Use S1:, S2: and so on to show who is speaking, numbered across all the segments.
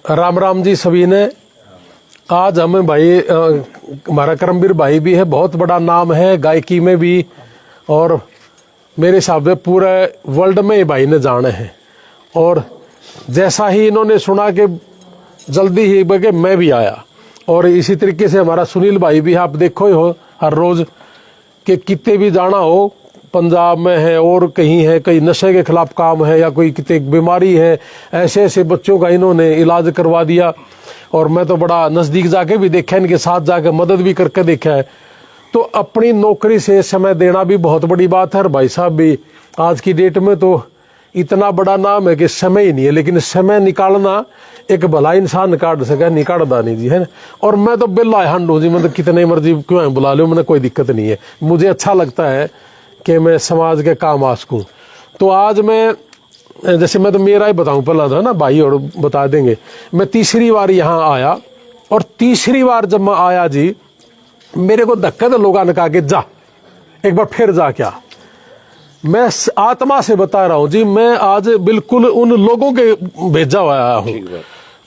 S1: राम राम जी सभी ने। आज हमें भाई हमारा करमवीर भाई भी है, बहुत बड़ा नाम है गायकी में भी, और मेरे हिसाब से पूरे वर्ल्ड में ही भाई ने जाने हैं। और जैसा ही इन्होंने सुना कि जल्दी ही बगे मैं भी आया। और इसी तरीके से हमारा सुनील भाई भी, आप देखो ही हो हर रोज कि कितने भी जाना हो, पंजाब में है और कहीं है, कहीं नशे के खिलाफ काम है या कोई कितने बीमारी है, ऐसे ऐसे बच्चों का इन्होंने इलाज करवा दिया। और मैं तो बड़ा नज़दीक जाके भी देखा, इनके साथ जाके मदद भी करके देखा है। तो अपनी नौकरी से समय देना भी बहुत बड़ी बात है। और भाई साहब भी आज की डेट में तो इतना बड़ा नाम है कि समय ही नहीं है, लेकिन समय निकालना एक भला इंसान निकाल सके, निकालदा नहीं जी, है ना। और मैं तो बिल्ला हंड हूँ जी, मतलब कितने मर्जी क्यों बुला लो, मैंने कोई दिक्कत नहीं है। मुझे अच्छा लगता है कि मैं समाज के काम आ सकूँ। तो आज मैं जैसे मैं तो मेरा ही बताऊं पहला था ना भाई, और बता देंगे। मैं तीसरी बार यहाँ आया, और तीसरी बार जब मैं आया जी, मेरे को धक्का तो लोगों ने कहा कि जा एक बार फिर जा। क्या मैं आत्मा से बता रहा हूं जी, मैं आज बिल्कुल उन लोगों के भेजा हुआ आया हूं।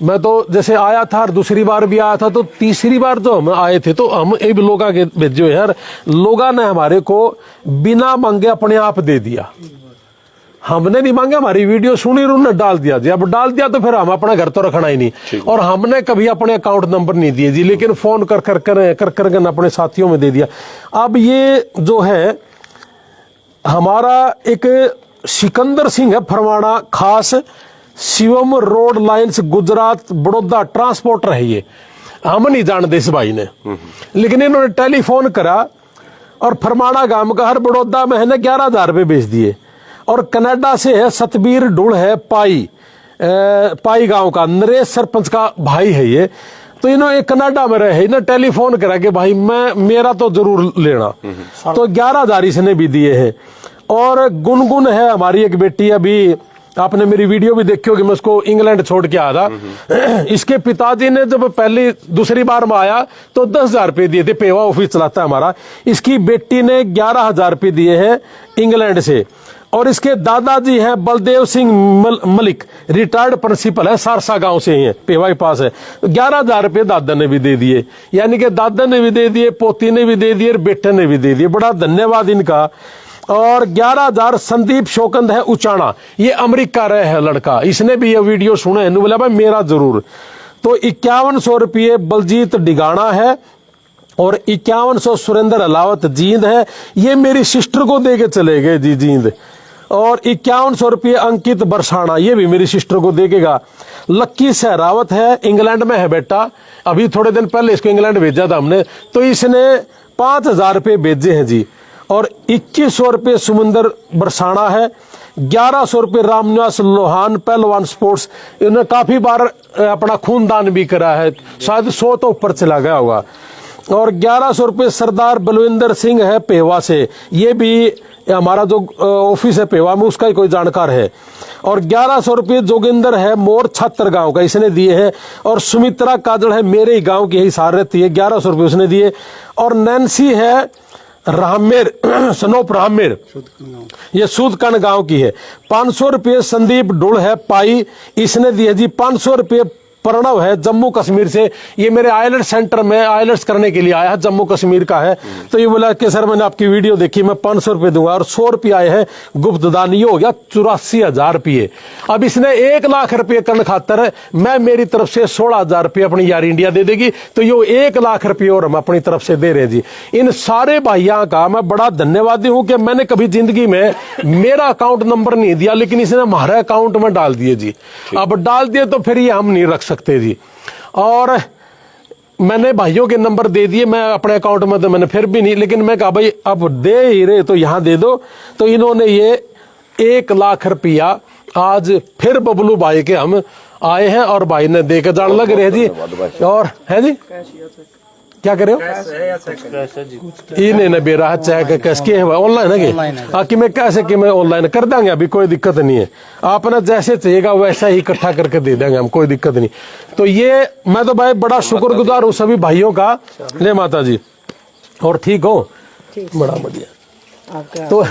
S1: मैं तो जैसे आया था और दूसरी बार भी आया था, तो तीसरी बार जो हम आए थे तो हम एक लोगों के भेजे यार, लोगों ने हमारे को बिना मांगे अपने आप दे दिया। हमने नहीं मांगा, हमारी वीडियो सुनी और उन्होंने डाल दिया जी। अब डाल दिया तो फिर हम अपना घर तो रखना ही नहीं। और हमने कभी अपने अकाउंट नंबर नहीं दिए जी, लेकिन फोन कर कर अपने साथियों में दे दिया। अब ये जो है हमारा एक सिकंदर सिंह है फरवाना, खास Shivam road lines Gujarat Baroda transporter है ये। हम नहीं जानते इस भाई ने, लेकिन इन्होंने टेलीफोन करा और फरमाना गांव का हर बड़ौदा में है ना 11,000 रुपये भेज दिए। और कनाडा से है सतबीर ढूल है पाई गांव का, नरेश सरपंच का भाई है ये। तो इन्होंने कनाडा में रहे ना, टेलीफोन करा कि भाई मेरा तो जरूर लेना। तो 11,000 इसने भी दिए हैं। और गुनगुन है हमारी एक बेटी, अभी आपने मेरी वीडियो भी देखी होगी, मैं उसको इंग्लैंड छोड़ के आया था। इसके पिताजी ने जब दूसरी बार में आया तो 10,000 रुपये दिए थे, पेवा ऑफिस चलाता है हमारा। इसकी बेटी ने 11,000 रुपये दिए हैं इंग्लैंड से। और इसके दादाजी हैं बलदेव सिंह मलिक, रिटायर्ड प्रिंसिपल है, सारसा गांव से ही है, पेवा के पास है। 11,000 रुपये दादा ने भी दे दिए, यानी कि दादा ने भी दे दिए, पोती ने भी दे दिए और बेटे ने भी दे दिए। बड़ा धन्यवाद इनका। और 11,000 संदीप शोकंद है उचाना, ये अमेरिका रहे है लड़का, इसने भी ये वीडियो सुने है, बोला भाई मेरा जरूर। तो 5100 रुपये बलजीत डिगाना है, और 5100 सुरेंद्र अलावत जींद है, ये मेरी सिस्टर को दे के चले गए जी जींद। और 5100 रुपये अंकित बरसाना, ये भी मेरी सिस्टर को देगा। लक्की सहरावत है, इंग्लैंड में है बेटा, अभी थोड़े दिन पहले इसको इंग्लैंड भेजा था हमने, तो इसने 5,000 रुपये भेजे हैं जी। और 2100 रुपये सुमंदर बरसाना है, 1100 रुपये रामनिवास लोहान पहलवान स्पोर्ट्स, इन्होंने काफी बार अपना खूनदान भी करा है, शायद 100 तो ऊपर चला गया होगा। और 1100 रुपये सरदार बलविंदर सिंह है पेवा से, ये भी हमारा जो ऑफिस है पेवा में उसका ही कोई जानकार है। और 1100 रुपये जोगिंदर है मोर छत्तर गांव का, इसने दिए हैं। और सुमित्रा काजल है मेरे ही गांव की, यही सार रहती है, 1100 रुपये उसने दिए। और नैन्सी है रामेर सनोप रामेर, ये सूदकन गांव की है, 500 रुपये। संदीप ढुल है पाई, इसने दिए जी 500 रुपये। प्रणव है जम्मू कश्मीर से, ये मेरे आइलेट्स सेंटर में आइलेट्स करने के लिए आया है, जम्मू कश्मीर का है। तो ये बोला कि सर मैंने आपकी वीडियो देखी, मैं 500 रुपये दूंगा। और 100 रुपये आए हैं गुप्त दान, ये हो गया 84,000 रुपये। अब इसने 1 लाख रुपये करने खातर मैं मेरी तरफ से 16,000 रुपये अपनी यार इंडिया दे देगी, तो ये 1 लाख रुपये और हम अपनी तरफ से दे रहे हैं जी। इन सारे भाइयों का मैं बड़ा धन्यवादी हूं कि मैंने कभी जिंदगी में मेरा अकाउंट नंबर नहीं दिया, लेकिन इसने हमारे अकाउंट में डाल दिए जी। अब डाल दिए तो फिर ये हम नहीं रख सकते जी। और मैंने भाइयों के नंबर दे दिए, मैं अपने अकाउंट में तो मैंने फिर भी नहीं, लेकिन मैं कहा भाई अब दे ही रहे तो यहां दे दो। तो इन्होंने ये 1 लाख रुपया आज फिर बबलू भाई के हम आए हैं, और भाई ने दे के जान लग रहे जी। और है जी क्या करे हो इन्हें बेरा चाहे कैसे के ऑनलाइन है कि मैं कैसे कि मैं ऑनलाइन कर देंगे, अभी कोई दिक्कत नहीं है। आपने जैसे चाहिएगा वैसा ही इकट्ठा करके दे देंगे हम, कोई दिक्कत नहीं। तो ये मैं तो भाई बड़ा शुक्रगुजार हूँ सभी भाइयों का। ले माता जी, और ठीक हो? बड़ा बढ़िया। तो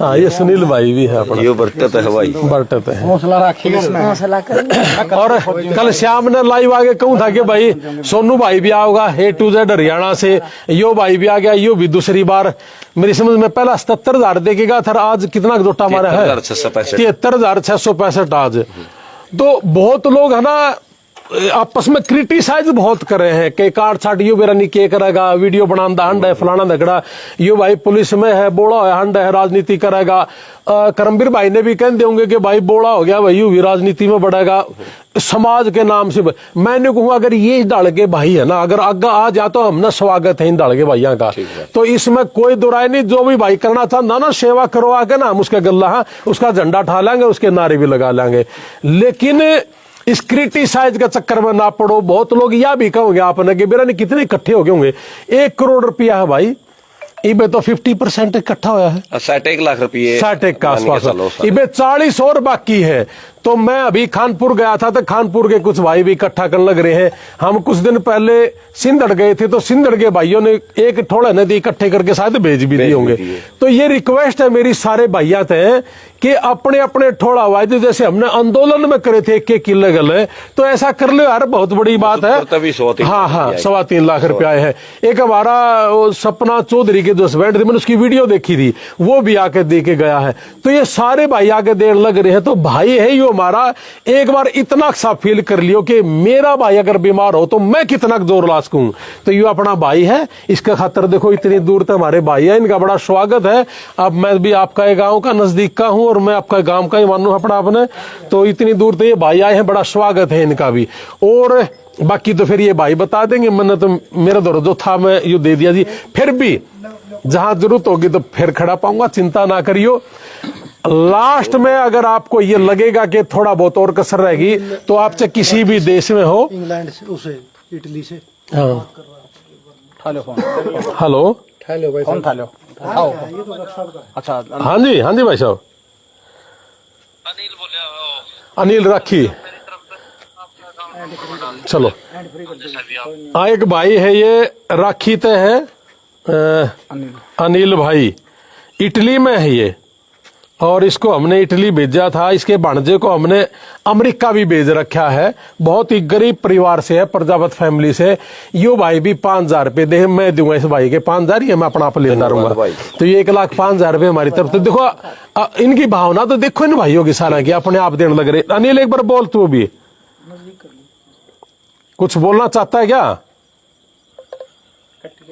S1: हाँ ये सुनील भाई भी है अपना,
S2: ये बरकत है भाई,
S1: बरकत है।
S3: हौसला रखिए, हौसला करें।
S1: और कल शाम ने लाइव आगे कहूँ था कि भाई सोनू भाई भी आओगा A to Z हरियाणा से, यो भाई भी आ गया, यो भी दूसरी बार मेरी समझ में पहला 77,000 देखेगा था, आज कितना जोटा हमारा है 73,665 आज। तो बहुत लोग है ना आपस में क्रिटिसाइज बहुत कर रहे हैं कि कार छाट यो बेरा नहीं के करेगा, वीडियो बनाना हंड है, फलाना झगड़ा, यो भाई पुलिस में है, बोला है हंड है, राजनीति करेगा। करमबीर भाई ने भी कहते होंगे कि भाई बोला हो गया भाई यू भी राजनीति में बढ़ेगा समाज के नाम से। मैंने कहूँ अगर ये डाल के भाई है ना, अगर आगे आ जा तो हमने स्वागत है इन डाल के भाइयों का, तो इसमें कोई दुराय नहीं। जो भी भाई करना चाहता ना सेवा करवा के ना हम उसके गल्ला उसका झंडा ठा लेंगे, उसके नारे भी लगा लेंगे, लेकिन इस क्रिटिसाइज के चक्कर में ना पड़ो। बहुत लोग यह भी कहोगे आपने कि बेरा कितने इकट्ठे हो गए होंगे, 1 करोड़ रुपया है भाई, इबे तो 50% इकट्ठा होया है,
S2: 61 लाख रुपये
S1: 61 का आसपास, इबे 40 और बाकी है। तो मैं अभी खानपुर गया था, तो खानपुर के कुछ भाई भी इकट्ठा करने लग रहे हैं। हम कुछ दिन पहले सिंधड़ गए थे, तो सिंधड़ के भाइयों ने एक थोड़ा नदी इकट्ठे करके शायद भेज भी दिए होंगे। तो ये रिक्वेस्ट है मेरी सारे भाइयों से कि अपने अपने ठोड़ा वायदे जैसे हमने आंदोलन में करे थे 1 किलो गले, तो ऐसा कर लो यार, बहुत बड़ी बात है। हाँ हाँ 3.25 लाख रुपए आए हैं। एक हमारा सपना चौधरी के जो हस्बैंड थे, मैंने उसकी वीडियो देखी थी, वो भी आके दे के गया है। तो ये सारे भाई आके देर लग रहे हैं। तो भाई है यो हमारा, एक बार इतना सा फील कर लियो कि मेरा भाई अगर बीमार हो तो मैं कितना जोर ला सकूं। तो ये अपना भाई है, इसका खातर देखो इतनी दूर तक हमारे भाई है, इनका बड़ा स्वागत है। अब मैं भी आपका एक गांव का नजदीक का हूं और मैं आपका गांव का ही मानू अपना अपने, तो इतनी दूर तो ये भाई आए हैं, बड़ा स्वागत है इनका भी। और बाकी तो फिर ये भाई बता देंगे, मैंने तो मेरा दौर जो था मैं ये दे दिया जी। फिर भी जहां जरूरत होगी तो फिर खड़ा पाऊंगा, चिंता ना करियो। लास्ट में अगर आपको ये लगेगा कि थोड़ा बहुत और कसर रहेगी तो आप चाहे किसी भी देश में हो,
S3: इंग्लैंड से, उसे इटली से,
S1: हाँ
S3: हेलो
S1: हेलो
S3: भाई कौन था लो आओ। अच्छा
S1: हाँ जी भाई साहब,
S4: अनिल बोले,
S1: अनिल राखी, चलो हाँ एक भाई है ये राखी ते है अनिल भाई, इटली में है ये, और इसको हमने इटली भेजा था। इसके भांजे को हमने अमेरिका भी भेज रखा है। बहुत ही गरीब परिवार से है, प्रजापत फैमिली से। यो भाई भी 5,000 रुपए दे, मैं दूंगा इस भाई के 5,000 ही मैं अपना आप लेता रहूंगा। तो ये 1,05,000 रुपए हमारी तरफ। तो देखो इनकी भावना तो देखो इन भाइयों की सारा की अपने आप देने लग रहे। अनिल एक बार बोल, तू भी कुछ बोलना चाहता है क्या?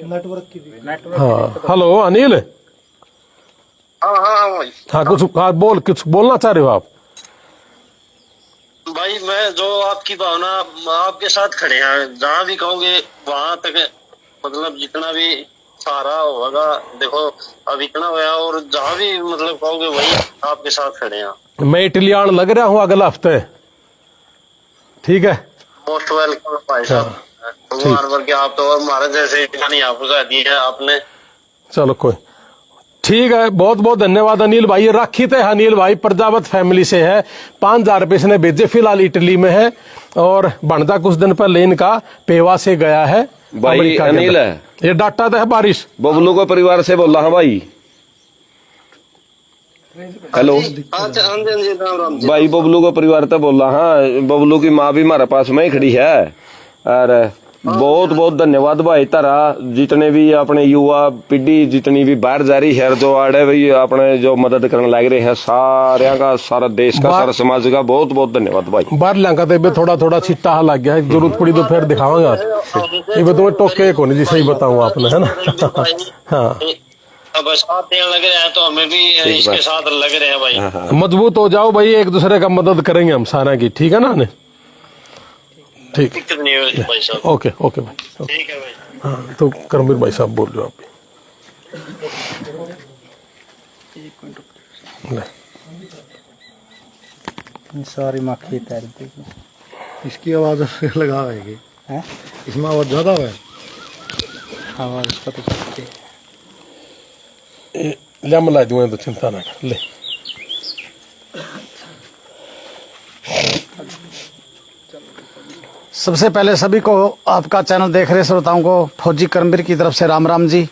S3: नेटवर्क की भी।
S1: हाँ हेलो अनिल।
S4: हाँ भाई,
S1: हाँ कुछ बोल, कुछ बोलना चाह रहे हो आप?
S4: भाई मैं जो आपकी भावना, आपके साथ खड़े हैं, जहाँ भी कहोगे वहां तक, मतलब जितना भी सहारा होगा, देखो अब इतना होया, और जहाँ भी मतलब कहोगे वही आपके साथ खड़े हैं।
S1: मैं इटली आने लग रहा हूँ अगला हफ्ते, ठीक है?
S4: मोस्ट वेलकम भाई साहब। भगवान भर के आप तो हमारे जैसे नहीं आप दी है आपने।
S1: चलो कोई ठीक है, बहुत बहुत धन्यवाद अनिल भाई। राखी थे अनिल भाई, प्रजापत फैमिली से है, 5,000 रुपए इसने भेजे, फिलहाल इटली में है। और बनता कुछ दिन पहले इनका पेवा से गया है
S2: भाई। अनिल है
S1: ये डाटा है बारिश
S2: बबलू को परिवार से बोल रहा हूँ भाई। हेलो भाई, बबलू को परिवार तो बोल रहा। हाँ बबलू की माँ भी हमारे पास में ही खड़ी है। और बहुत बहुत धन्यवाद भाई तारा, जितने भी अपने युवा पीढ़ी जितनी भी बाहर जा रही है, जो आड़े भाई अपने जो मदद करने लग रहे हैं, सारे का सारा देश का सारा समाज का बहुत बहुत धन्यवाद भाई।
S1: बाहर लंका तो थोड़ा थोड़ा छिट्टा लग गया है, जरूरत पड़ी तो फिर दिखाऊंगा। ये तुम्हें टोके को नहीं जी, सही बताऊँ आपने, है ना? हाँ
S4: अब साथ देने लग रहे हैं तो हमें भी इसके साथ लग रहे हैं भाई।
S1: मजबूत हो जाओ भाई, एक दूसरे का मदद करेंगे हम सारा की, ठीक है ना? ठीक,
S4: दिक्कत नहीं है भाई साहब।
S1: ओके ओके भाई,
S4: ठीक है भाई।
S1: हाँ तो करमबीर भाई साहब बोल रहे हो आप?
S3: सारी मक्खी तैरती, इसकी आवाज लगा है, इसमें आवाज ज्यादा है, आवाज पता चलती है।
S1: ले मिला दूंगा तो चिंता ना कर ले।
S5: सबसे पहले सभी को, आपका चैनल देख रहे श्रोताओं को फौजी करमबीर की तरफ से राम राम जी।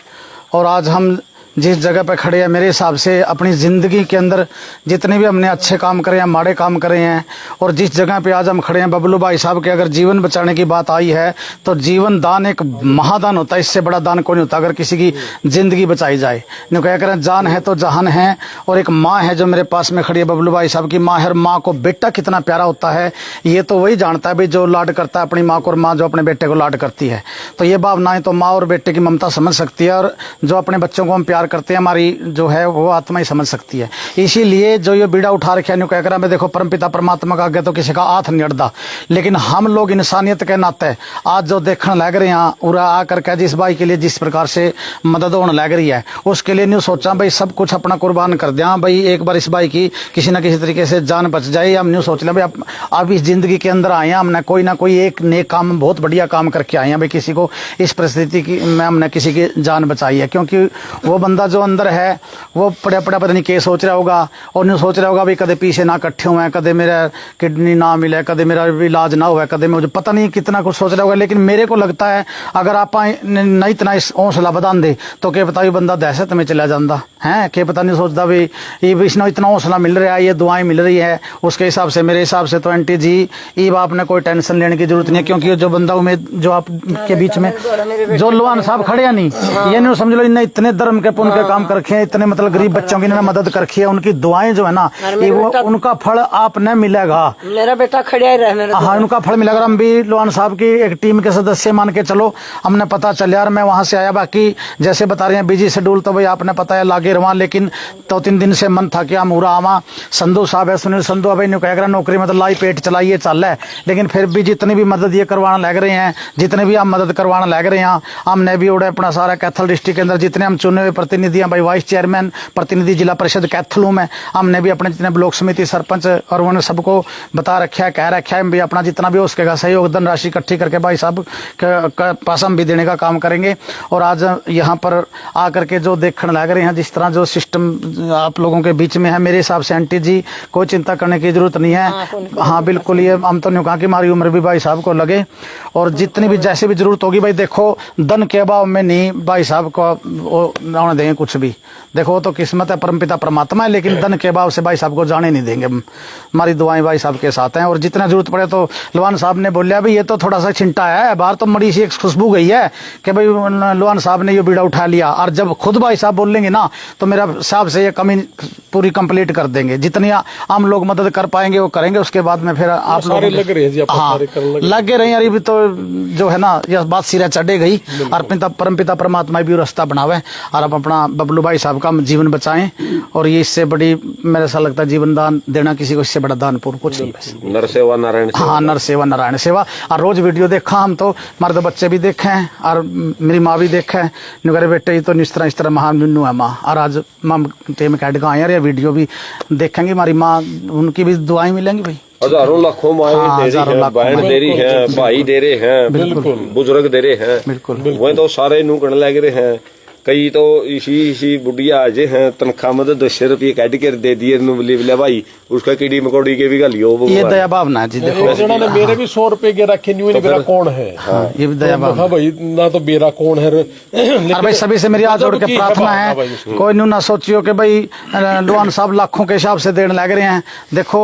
S5: और आज हम
S3: जिस जगह पे खड़े हैं, मेरे हिसाब से अपनी ज़िंदगी के अंदर जितने भी हमने अच्छे काम करे हैं, माड़े काम करे हैं, और जिस जगह पे आज हम खड़े हैं, बबलू भाई साहब के अगर जीवन बचाने की बात आई है तो जीवन दान एक महादान होता है, इससे बड़ा दान कोई नहीं होता अगर किसी की ज़िंदगी बचाई जाए। न्यू क्या करें, जान है तो जहान है। और एक माँ है जो मेरे पास में खड़ी है, बबलू भाई साहब की माँ है, और माँ को बेटा कितना प्यारा होता है ये तो वही जानता है भाई, जो लाड करता है अपनी माँ को और माँ जो अपने बेटे को लाड करती है। तो ये भावनाएं तो माँ और बेटे की ममता समझ सकती है, और जो अपने बच्चों को हम प्यार करते हैं हमारी जो है वो आत्मा ही समझ सकती है। इसीलिए जो ये बीड़ा उठा रखे न्यू कहकर मैं देखो परमपिता परमात्मा का आगे तो किसी का हाथ नहीं अड़ता, लेकिन हम लोग इंसानियत के नाते आज जो देखने लग रहे हैं उरा आकर के जिस भाई के लिए जिस प्रकार से मदद होने लग रही है उसके लिए न्यू सोचा भाई सब कुछ अपना कुर्बान कर दिया भाई, एक बार इस भाई की किसी न किसी तरीके से जान बच जाए। हम न्यू सोच लें भाई अब इस जिंदगी के अंदर आए हैं, हमने कोई ना कोई एक नेक काम बहुत बढ़िया काम करके आए हैं भाई, किसी को इस परिस्थिति की में हमने किसी की जान बचाई है। क्योंकि वो बंदा जो अंदर है वो पड़ा पता नहीं क्या सोच रहा होगा, और न्यू सोच रहा होगा भाई कदे पीछे ना इकट्ठे हुए, कदे मेरा किडनी ना मिले, कदे मेरा इलाज ना हुआ, कदे मुझे पता नहीं कितना कुछ सोच रहा होगा। लेकिन मेरे को लगता है अगर आप नहीं इतना हौसला बधान दे तो क्या पता बंदा दहशत में चला जाता है, क्या पता नहीं सोचता भाई ये विष्णु इतना हौसला मिल रहा है, ये दुआएं मिल रही है, उसके हिसाब से मेरे हिसाब से तो आंटी जी ये आपने कोई टेंशन लेने की जरूरत नहीं है। क्योंकि जो बंदा उम्मीद जो आपके बीच में जो लोहान साहब खड़े हैं नहीं, ये नहीं समझ लो इन्हें इतने धर्म के पुण्य के काम कर रखे हैं, इतने मतलब गरीब बच्चों की इन्होंने मदद कर रखी है, उनकी दुआएं जो है ना ये वो उनका फल आपने मिलेगा।
S5: मेरा बेटा खड़ा ही रहा,
S3: हाँ उनका फल मिलेगा। हम भी लोहान साहब की एक टीम के सदस्य मान के चलो, हमने पता चल यार मैं वहां से आया, बाकी जैसे बता रहे हैं बिजी शेड्यूल तो भाई आपने पता है लागे रहा, लेकिन 2-3 दिन से मन था कि हम उरा आवा। संधू साहब है, सुनील संधू भाई ने कह नौकरी मतलब लाई पेट चलाइए चल है, लेकिन फिर भी जितनी भी मदद ये करवाना लग रहे हैं, जितने भी हम मदद करवाना लग रहे हैं, हमने भी उड़े अपना सारा कैथल डिस्ट्रिक्ट के अंदर जितने हम चुने हुए प्रतिनिधि हैं भाई, वाइस चेयरमैन प्रतिनिधि जिला परिषद कैथलों में, हमने भी अपने जितने ब्लॉक समिति सरपंच और उन्होंने सबको बता रखा है, कह रखा है भी अपना जितना भी हो सकेगा सहयोग धन राशि इकट्ठी करके भाई साहब के पास हम भी देने का काम करेंगे। और आज यहाँ पर आकर के जो देखने लग रहे हैं जिस तरह जो सिस्टम आप लोगों के बीच में है, मेरे हिसाब से आंटी जी कोई चिंता करने की जरूरत नहीं है। हाँ बिल्कुल, ये हम तो नहीं कहा कि हमारी उम्र भी भाई साहब को लगे, और जितनी भी जैसे भी जरूरत होगी भाई देखो धन के अभाव में नहीं भाई साहब को आने देंगे कुछ भी। देखो तो किस्मत है, परमपिता परमात्मा है, लेकिन धन के अभाव से भाई साहब को जाने नहीं देंगे। हमारी दुआएं भाई साहब के साथ हैं, और जितना जरूरत पड़े तो लोहान साहब ने बोलिया भाई ये तो थोड़ा सा छिंटा है, बाहर तो मड़ी सी एक खुशबू गई है कि भाई लोहान साहब ने ये बीड़ा उठा लिया, और जब खुद भाई साहब बोलेंगे ना तो मेरा हिसाब से ये कमी पूरी कंप्लीट कर देंगे। जितनी हम लोग मदद कर पाएंगे वो करेंगे, उसके बाद में फिर आप लोग
S1: लग रहे हैं जी,
S3: हाँ लगे रहे। अभी तो जो है ना यह बात सिरा चढ़े गई, और परमपिता परमात्मा भी रास्ता बनावे, और अब अपना बबलू भाई साहब का जीवन बचाएं। और ये इससे बड़ी मेरे ऐसा लगता है जीवन दान देना किसी को इससे बड़ा दान पूर्ण कुछ नहीं।
S2: नर सेवा नारायण सेवा।
S3: हाँ नर सेवा नारायण सेवा। और रोज वीडियो देखा हम तो, मर्द बच्चे भी देखे हैं और मेरी माँ भी देखे हैं, मेरे बेटे तो इस तरह महान नुनू है माँ, और आज माँ टेम कैड का आए यार, ये वीडियो भी देखेंगे, हमारी माँ उनकी भी दुआएं मिलेंगी भाई।
S2: हजारों लाखों माएं दे रही हैं, बहन दे रही हैं, भाई दे रहे हैं, बिल्कुल बुजुर्ग दे रहे हैं, बिल्कुल वही तो सारे नू करने लग रहे हैं। कई तो इसी बुढ़िया आज हैं तनख्वाह में तो 200 रुपये काट कर दे दिए बोले भाई उसका कीड़ी मकोड़ी के भी गलियो।
S3: ये दया भावना है जी। देखो
S1: ने मेरे भी 100 रुपए के रखे नहीं, तो मेरा कौन है।
S3: हाँ, ये भी दया भावना
S1: भाई ना तो मेरा कौन है।
S3: भाई सभी से मेरी हाथ जोड़ के प्रार्थना है, कोई न्यू ना सोचियो कि भाई लोहान साहब लाखों के हिसाब से देने लग रहे हैं। देखो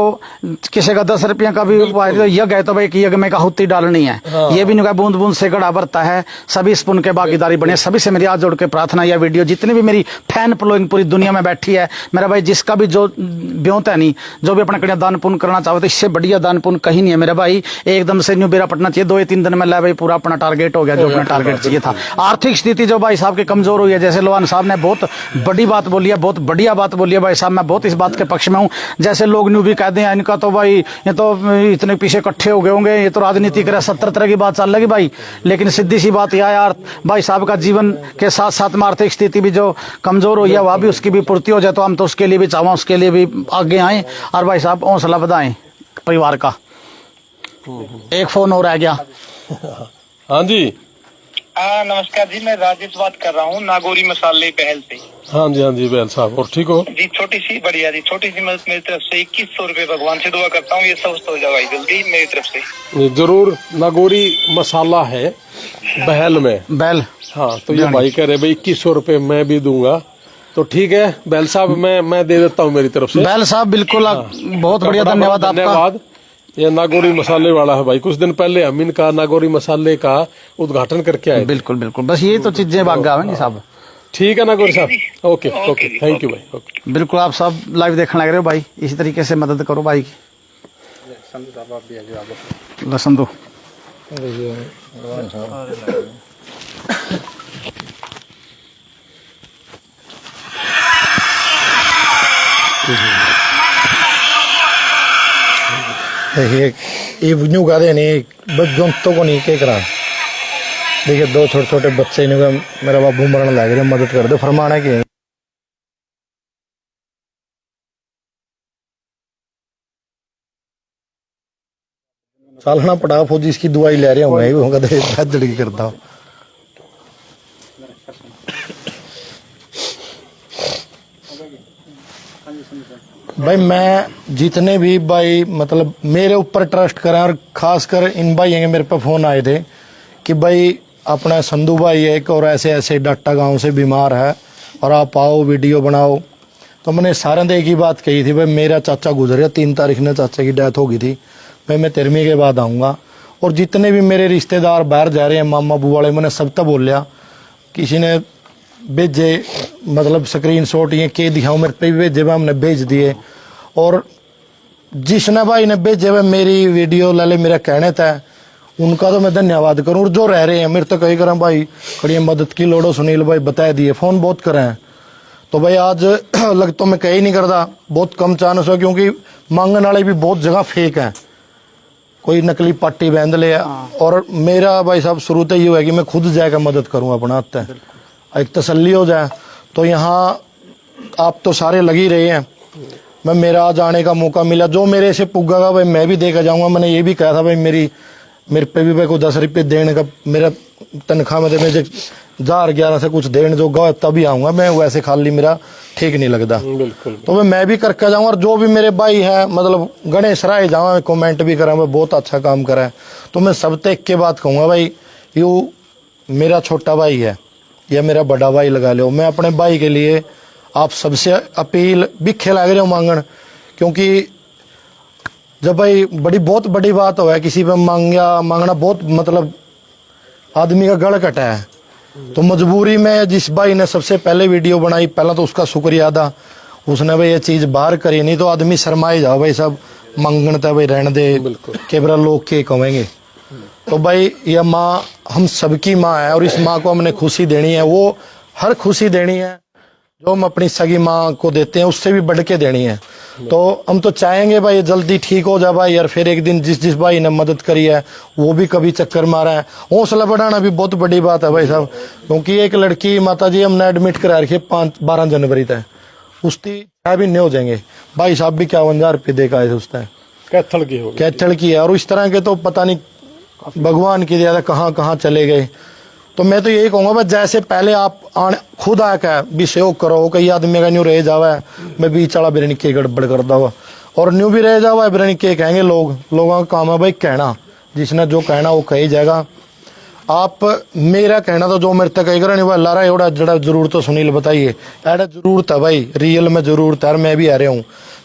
S3: किसी का 10 रुपये का भी यज्ञ है तो भाई यज्ञ में आहुति डालनी है, ये भी नहीं बूंद बूंद से गड़ा भरता है। सभी इस पुण्य के भागीदारी बने। सभी से मेरी हाथ जोड़ के प्रार्थना, यह वीडियो जितनी भी मेरी फैन फॉलोइंग पूरी दुनिया में बैठी है, मेरा भाई जिसका भी जो ब्योत है नहीं, जो भी अपना कड़िया दान पुण्य करना चाहो तो इससे बढ़िया दान पुण्य कहीं नहीं है मेरा भाई। एकदम से न्यू बेरा पटना चाहिए, 2-3 दिन में ला भाई पूरा अपना टारगेट हो गया जो अपना टारगेट चाहिए था। आर्थिक स्थिति जो भाई साहब की कमजोर हुई है, जैसे लोहान साहब ने बहुत बड़ी बात बोली है, बहुत बढ़िया बात बोली है भाई साहब, मैं बहुत इस बात के पक्ष में हूँ। जैसे लोग न्यू भी कहते हैं इनका तो भाई ये तो इतने पीछे इकट्ठे हो गए होंगे, ये तो राजनीति करे, 70 तरह की बात चल रही भाई। लेकिन सीधी सी बात यह है यार, भाई साहब का जीवन के साथ साथ में आर्थिक स्थिति भी जो कमजोर हुई है वह भी उसकी भी पूर्ति हो जाए, तो हम तो उसके लिए भी चाहूँ, उसके लिए भी आगे आए और भाई साहब हौसला बढ़ाएं परिवार का। एक फोन हो रह गया।
S1: हाँ जी,
S4: हाँ नमस्कार जी, मैं राजेश बात कर रहा हूँ नागौरी मसाले पहल से।
S1: हाँ जी बैल साहब, और ठीक हो
S4: जी? छोटी सी बढ़िया जी, छोटी सी मदद मेरी तरफ से 2100 रुपए, भगवान से दुआ करता हूँ ये सब हो जाए जल्दी मेरी तरफ से।
S1: जरूर। नागौरी मसाला है बहल में,
S3: बैल।
S1: हाँ तो ये भाई कह रहे भाई 2100 रुपए मैं भी दूंगा, तो ठीक है बैल साहब, मैं दे देता हूँ मेरी तरफ से।
S3: बैल साहब बिल्कुल बहुत बढ़िया,
S1: बड़ा
S3: धन्यवाद आपका।
S1: धन्यवाद। ये नागौरी मसाले वाला है भाई, कुछ दिन पहले हम इनका नागौरी मसाले का उद्घाटन करके आए थे।
S3: बिल्कुल बिल्कुल, बस ये तो चीजें भाग आवेंगी साहब।
S1: ठीक है नागौरी साहब, ओके ओके, थैंक यू भाई, ओके।
S3: बिल्कुल, आप सब लाइव देखने लग रहे हो भाई, इसी तरीके से मदद करो भाई की। संधू
S6: ये न्यू कहते नहीं बच्चों को नहीं के करा। देखिए 2 छोटे छोटे बच्चे ने मेरा बाबू मरण लग रहे, मदद कर दो, फरमाना की सालना पटा फौजी इसकी दवाई ले रहे हूँ, मैं भी होगा जड़गी करता हूँ। भाई मैं जितने भी भाई मतलब मेरे ऊपर ट्रस्ट करें, और खासकर इन भाई के मेरे पे फोन आए थे कि भाई अपना संधू भाई एक और ऐसे ऐसे डाटा गांव से बीमार है और आप आओ वीडियो बनाओ। तो मैंने सारे ने एक ही बात कही थी, भाई मेरा चाचा गुजर गया 3 तारीख ने, चाचा की डेथ हो गई थी, भाई मैं 13वीं के बाद आऊँगा। और जितने भी मेरे रिश्तेदार बाहर जा रहे हैं, मामा बू वाले, मैंने सब तक बोल लिया। किसी ने भेजे मतलब स्क्रीन शॉट ये के दिखाऊँ, मेरे पे भी भेजे, हमने भेज दिए। और जिसने भाई ने भेजे हुए मेरी वीडियो लाले मेरा कहने था, उनका तो मैं धन्यवाद करूँ। और जो रह रहे हैं मेरे तो कही करें भाई खड़ी मदद की लोड़ो, सुनील भाई बता दिए, फ़ोन बहुत करें। तो भाई आज लग तो मैं कहीं नहीं करता, बहुत कम चांस हो, क्योंकि मांगने वाले भी बहुत जगह फेक हैं, कोई नकली पार्टी बांध ले। और मेरा भाई साहब शुरू से ये है कि मैं खुद जाकर मदद करूँ अपना, एक तसल्ली हो जाए। तो यहाँ आप तो सारे लग ही रहे हैं, मैं मेरा आज आने का मौका मिला, जो मेरे से पुगेगा भाई मैं भी देकर जाऊँगा। मैंने ये भी कहा था भाई मेरे पे भी भाई को 10 रुपये देने का, मेरा तनख्वाह में मुझे 1000-11 से कुछ देने जो गा तभी आऊँगा मैं, वैसे खाली मेरा ठीक नहीं लगता।
S1: बिल्कुल।
S6: तो मैं भी करके जाऊँगा। और जो भी मेरे भाई है मतलब गणेश राय जाऊँ, कमेंट भी करा, मैं बहुत अच्छा काम करा है। तो मैं सब तक के बात कहूँगा भाई, यू मेरा छोटा भाई है या मेरा बड़ा भाई लगा लो, मैं अपने भाई के लिए आप सबसे अपील बिखे लग रहे हो मांगन। क्योंकि जब भाई बहुत बड़ी बात हो है, किसी पे मांगना बहुत मतलब आदमी का गड़ कटा है। तो मजबूरी में जिस भाई ने सबसे पहले वीडियो बनाई, पहला तो उसका शुक्रिया अदा, उसने भाई ये चीज़ बाहर करी, नहीं तो आदमी शर्माए जाओ भाई सब मांगन था भाई रहने दे, केवरा लोग के कहेंगे। तो भाई यह माँ हम सबकी माँ है, और इस माँ को हमने खुशी देनी है, वो हर खुशी देनी है जो हम अपनी सगी माँ को देते हैं, उससे भी बढ़ के देनी है। तो हम तो चाहेंगे भाई जल्दी ठीक हो जाए भाई, यार फिर एक दिन जिस भाई ने मदद करी है वो भी कभी चक्कर मारा है। हौसला बढ़ाना भी बहुत बड़ी बात है भाई साहब, क्योंकि एक लड़की माता जी हमने एडमिट करा रखी है 12 जनवरी तक, उसकी 6 महीने हो जाएंगे। भाई साहब भी 51,000 रुपये देकर आए थे उस टाइम, कैथल की है। और इस तरह के तो पता नहीं भगवान की दया कहाँ कहाँ चले गए। तो मैं तो यही कहूँगा भाई जैसे पहले आप खुद आकर भी सहयोग करो, कई आदमी का न्यू रह जावा है, मैं बीच वाला बिरनी के गड़बड़ करता हुआ, और न्यू भी रह जावा है बिरनी के कहेंगे लोगों का काम है भाई कहना, जिसने जो कहना वो कही जाएगा। आप मेरा कहना तो जो मेरे तक कही करें भाई लारा एवड़ा जड़ा जरूरत तो सुनील बताइए, एड़ा जरूरत है भाई, रियल में जरूरत है। मैं भी आ रहा हूँ,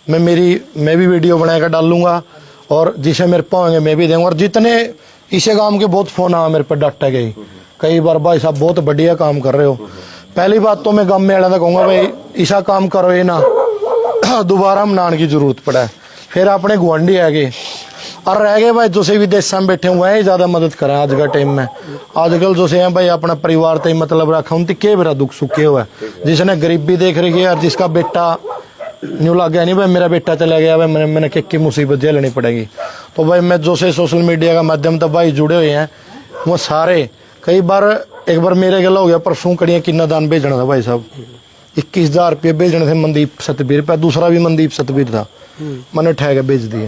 S6: मैं भी वीडियो बना कर डालूंगा, और जिसे मेरे पाएंगे मैं भी दूंगा। और जितने इसे काम के बहुत फोन आ मेरे पर डाटा गई कई बार, भाई साहब बहुत बढ़िया काम कर रहे हो। पहली बात तो मैं गाँव में आने कहूँगा भाई ऐसा काम करो ये ना दोबारा मनाने की जरूरत पड़ा है। फिर अपने गुआंढी है गए और रह गए भाई जो से विदेश में बैठे हुए हैं, ज्यादा मदद करें आज का टाइम में। आजकल जो से हैं भाई अपना परिवार तक मतलब रखा, उनकी के बड़ा दुख सुखे हुआ है, जिसने गरीबी देख रही है और जिसका बेटा न्यू लग गया नहीं भाई मेरा बेटा चला गया भाई, मैंने क्या मुसीबत झेलनी पड़ेगी। तो भाई मैं जो से सोशल मीडिया का माध्यम तक भाई जुड़े हुए हैं वो सारे, कई बार एक बार मेरे गला हो गया परसों कड़ियाँ किन्ना दान भेजना था भाई साहब, 21,000 रुपये भेजने थे मनदीप सतबीर पे, दूसरा भी मनदीप सतबीर था, मैंने ठहके भेज दिए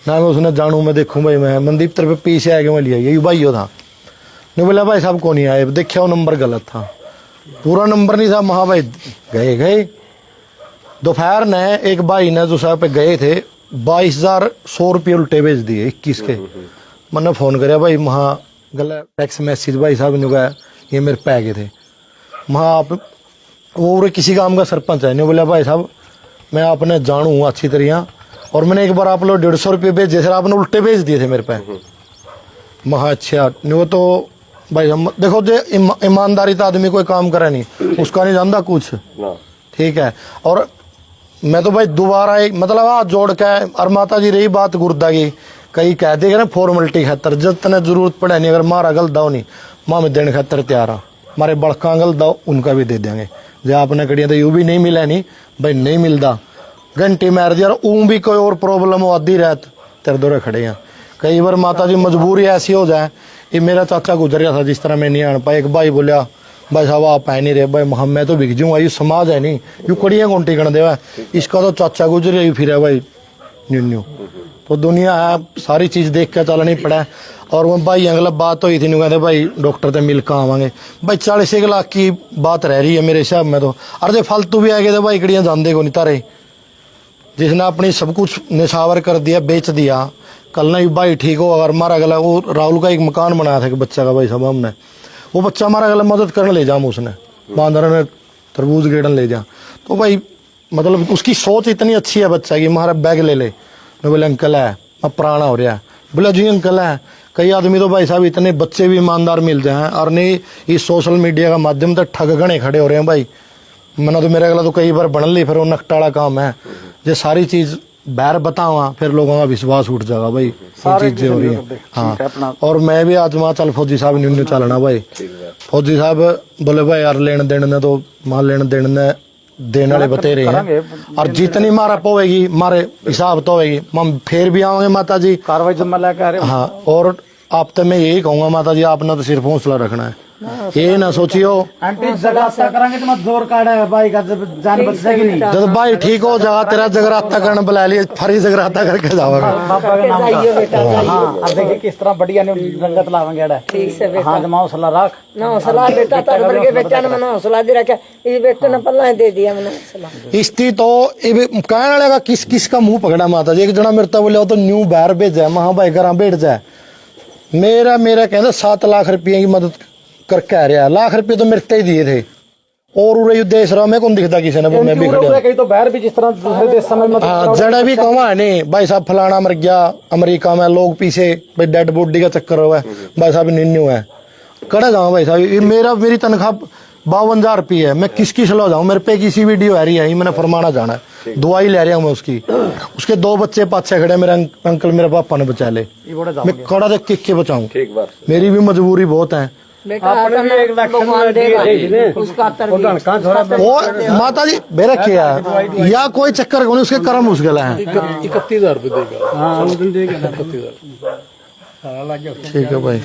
S6: ना। मैं उसने जानू मैं देखूँ भाई मैं मनदीप तेरे पे पीछे आ गया, मैं लिया यही भाई था। नहीं बोला भाई साहब को नहीं आए, देखा वो नंबर गलत था, पूरा नंबर नहीं था। महा भाई गए दोपहर ने एक भाई ने जो साहब पे गए थे 22,100 रुपये उल्टे भेज दिए 21 के। मैंने फ़ोन कराया भाई महा गला टेक्स्ट मैसेज भाई साहब ने कहा ये मेरे पै गए थे। महा आप वो उरे किसी गांव का सरपंच है, नहीं बोला भाई साहब मैं आपने जानू अच्छी तरह, और मैंने एक बार आप लोग 150 रुपये भेजे सर, आपने उल्टे भेज दिए थे मेरे पे। महा अच्छा नहीं, वो तो भाई हम देखो जो ईमानदारी तो आदमी कोई काम करे नहीं, उसका नहीं जानता कुछ, ठीक है। और मैं तो भाई दोबारा एक मतलब हाथ जोड़ के, और माता जी रही बात गुर्दा की, कई कहते हैं ना फॉर्मेलिटी खातर, जितने जरूरत पड़े नहीं, अगर मारा गल दाओ नहीं माँ में देने खातर तैयार आ, मारे बड़का गल दाओ उनका भी दे देंगे। जो आपने कड़िया तो यूं भी नहीं मिला नहीं भाई, नहीं मिलता घंटी मार दिया, और ऊँ भी कोई और प्रॉब्लम हो आधी रात तेरे दौरे खड़े हैं। कई बार माता जी मजबूरी ऐसी हो जाए, ये मेरा चाचा गुजर गया था जिस तरह मैं नहीं आन पाया, एक भाई बोलिया भाई साहब आप है नहीं रहे, भाई मैं तो बिक जाऊंगा, ये समाज है नहीं यू कड़िया कौन टिकन देवा, इसका तो चाचा गुजर ही फिर है भाई न्यू। तो दुनिया है, सारी चीज देख के चलनी पड़ा। और वो भाई अगला बात हुई थी, कहते भाई डॉक्टर तो मिल कर आवांगे, भाई 40 लाख की बात रह रही है मेरे हिसाब में तो, और जो फालतू भी आ गए तो भाई कड़िया जानते को नहीं तारे, जिसने अपनी सब कुछ निछावर कर दिया, बेच दिया, कल ना भाई ठीक हो अगर मारा गला। वो राहुल का एक मकान बनाया था कि बच्चा का भाई साहब हमने, वो बच्चा मारा गला मदद करने ले जाऊँ उसने, बांदर में तरबूज गेड़न ले जा, तो भाई मतलब उसकी सोच इतनी अच्छी है बच्चा की, हमारा बैग ले ले, मैं बोले अंकल है अब पुराना हो रहा है, बोला जी अंकल है। कई आदमी तो भाई साहब इतने बच्चे भी ईमानदार मिलते हैं, और नहीं इस सोशल मीडिया का माध्यम से ठग गणे खड़े हो रहे हैं भाई। मैंने तो मेरे गला तो कई बार बन ली, फिर वो नकटाड़ा काम है, ये सारी चीज बाहर बताऊंगा फिर लोगों का विश्वास उठ जाएगा भाई, ये चीजें हो रही है। हाँ, और मैं भी आज वहाँ चल फौजी साहब न्यू चलना भाई, फौजी साहब बोले भाई यार लेन देन ने तो मां लेन देन ने देने वाले बते रहे हैं, और जितनी मारा पोवेगी मारे हिसाब तो होगी, हम फिर भी आएंगे माता जी
S3: कार्रवाई जमा लेकर।
S6: हाँ, और आप तो मैं यही कहूंगा माता जी आपने तो सिर्फ हौसला रखना है, ये ना सोचियो
S3: आंटी जगराता करेंगे तो मत जोर काट है भाई का, जब जान बच जाएगी नहीं।
S6: जब भाई ठीक हो जाएगा तेरा जगराता करने बुला लिए, फरी जगराता करके जाओगे
S3: पापा के नाम का। हाँ, अब देखिए किस तरह बढ़िया ने रंगत लावेंगे।
S5: ठीक से बेटा,
S3: हाँ जमा हौसला रख
S5: ना हौसला बेटा, तर भर के बेटा ने मना हौसला दे रखा, इस बेटे ने पल्ला दे दिया मैंने हौसला।
S6: इस्ती तो कहने वाले किस किस का मुंह पकड़ा माता जी, एक जना मेरे तो बोले तो न्यू बाहर भेजा, महा भाई घर बैठ जाए, मेरा कहना 7 लाख रुपये की मदद कर कह रहा, लाख रुपये तो मेरे ही दिए थे, और उरे देश रहा मैं कौन दिखता किसी ने, मैं भी खड़ा
S3: कहीं तो बाहर भी जिस तरह दूसरे देश समय में
S6: हाँ जड़ा भी कहवा है नहीं भाई साहब फलाना मर गया अमेरिका में, लोग पीछे भाई डेड बॉडी का चक्कर हुआ है, भाई साहब निन्नू है कड़ा जाऊँ भाई साहब, ये मेरी तनख्वाह 52,000 रुपये है, मैं किसकी सलाह जाऊँ, मेरे पे किसी वीडियो आ रही है, मैंने फरमाना जाना है, दवाई ले रहा हूँ मैं उसकी, उसके 2 बच्चे पाछे खड़े, मेरे अंकल मेरे पापा ने बचा ले, मैं कड़ा देख के बचाऊँ, मेरी भी मजबूरी बहुत है।
S5: बेटा भगवान देगा उसका तरबियत।
S6: वो माता जी मेरा क्या है या कोई चक्कर नहीं, उसके कर्म उस गला है।
S1: 31,000 रुपये देगा,
S6: ठीक है भाई।